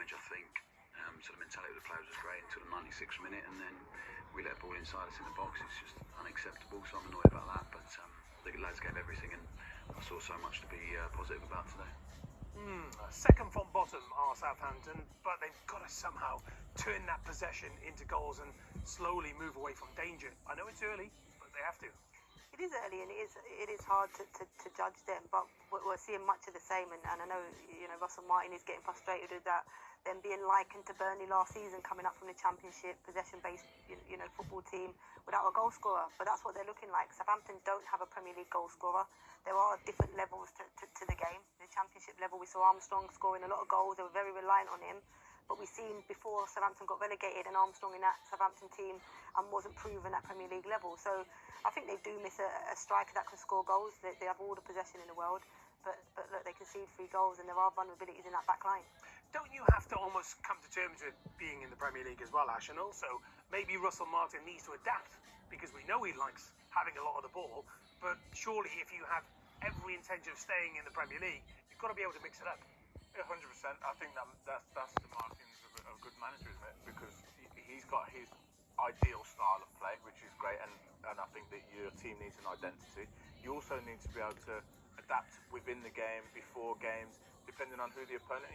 damage, I think. So the mentality of the players was great until the 96th minute, and then we let a ball inside us in the box. It's just unacceptable, so I'm annoyed about that. But the lads gave everything, and I saw so much to be positive about today. Second from bottom are Southampton, but they've got to somehow turn that possession into goals and slowly move away from danger. I know it's early, but they have to. It is early, and it is hard to judge them, but we're seeing much of the same. And I know Russell Martin is getting frustrated with that. Them being likened to Burnley last season, coming up from the Championship, possession-based football team without a goal scorer. But that's what they're looking like. Southampton don't have a Premier League goal scorer. There are different levels to the game. The Championship level, we saw Armstrong scoring a lot of goals. They were very reliant on him. But we've seen before Southampton got relegated, and Armstrong in that Southampton team wasn't proven at Premier League level. So I think they do miss a striker that can score goals. They have all the possession in the world. But look, they concede 3 goals, and there are vulnerabilities in that back line. Don't you have to almost come to terms with being in the Premier League as well, Ash? And also, maybe Russell Martin needs to adapt, because we know he likes having a lot of the ball. But surely, if you have every intention of staying in the Premier League, you've got to be able to mix it up. 100%. I think that's the markings of a good manager, isn't it? Because he's got his ideal style of play, which is great, and I think that your team needs an identity. You also need to be able to adapt within the game, before games, depending on who the opponent.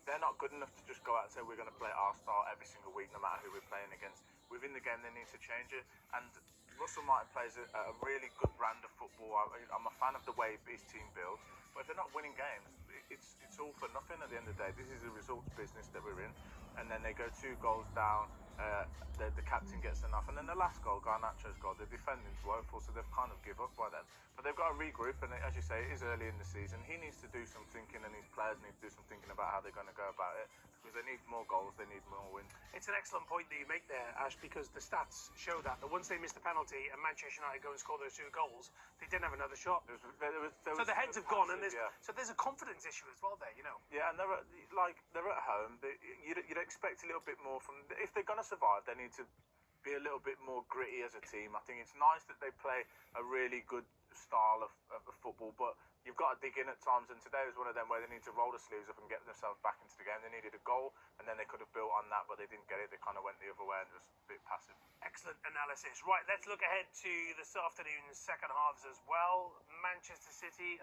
They're not good enough to just go out and say we're going to play our style every single week, no matter who we're playing against. Within the game, they need to change it. And Russell Martin plays a really good brand of football. I'm a fan of the way his team builds. But if they're not winning games, it's all for nothing at the end of the day. This is a results business that we're in. And then they go 2 goals down. The captain gets enough. And then the last goal, Garnacho's goal, the defending's woeful, so they've kind of give up by then. But they've got to regroup, and as you say, it is early in the season. He needs to do some thinking, and his players need to do some thinking about how they're going to go about it, because they need more goals, they need more wins. It's an excellent point that you make there, Ash, because the stats show that once they missed the penalty and Manchester United go and score those 2 goals, they didn't have another shot. So the heads have gone, and so there's a confidence issue as well there, Yeah, and they're at home. You'd expect a little bit more from. If they're going to survive, they need to be a little bit more gritty as a team. I think it's nice that they play a really good style of football, but you've got to dig in at times, and today was one of them where they need to roll the sleeves up and get themselves back into the game. They needed a goal, and then they could have built on that, but they didn't get it. They kind of went the other way and was a bit passive. Excellent analysis. Right, let's look ahead to this afternoon's second halves as well. Manchester City,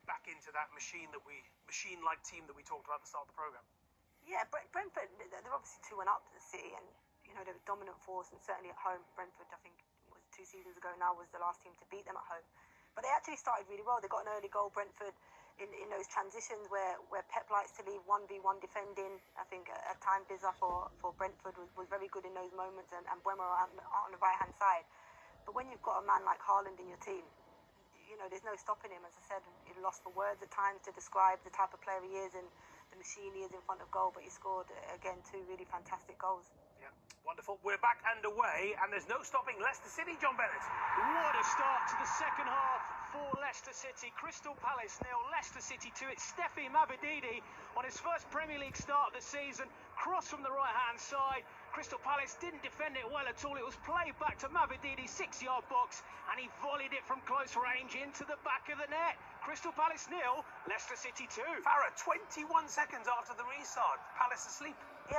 back into that machine-like team that we talked about at the start of the programme. Yeah, Brentford, they're obviously 2-1 up to the City, and they're a dominant force, and certainly at home. Brentford, I think, was 2 seasons ago now, was the last team to beat them at home. But they actually started really well. They got an early goal, Brentford, in those transitions where Pep likes to leave 1v1 defending. I think at time Bizza for Brentford was very good in those moments, and Bremer on the right-hand side. But when you've got a man like Haaland in your team, there's no stopping him. As I said, he's lost for words at times to describe the type of player he is and the machine he is in front of goal. But he scored, again, 2 really fantastic goals. Yeah, wonderful. We're back underway, and there's no stopping Leicester City, John Bennett. What a start to the second half for Leicester City. Crystal Palace 0, Leicester City 2. It's Stephy Mavididi on his first Premier League start of the season. Cross from the right-hand side. Crystal Palace didn't defend it well at all. It was played back to Mavididi's 6-yard box, and he volleyed it from close range into the back of the net. Crystal Palace 0, Leicester City 2. Farah, 21 seconds after the restart. Palace asleep.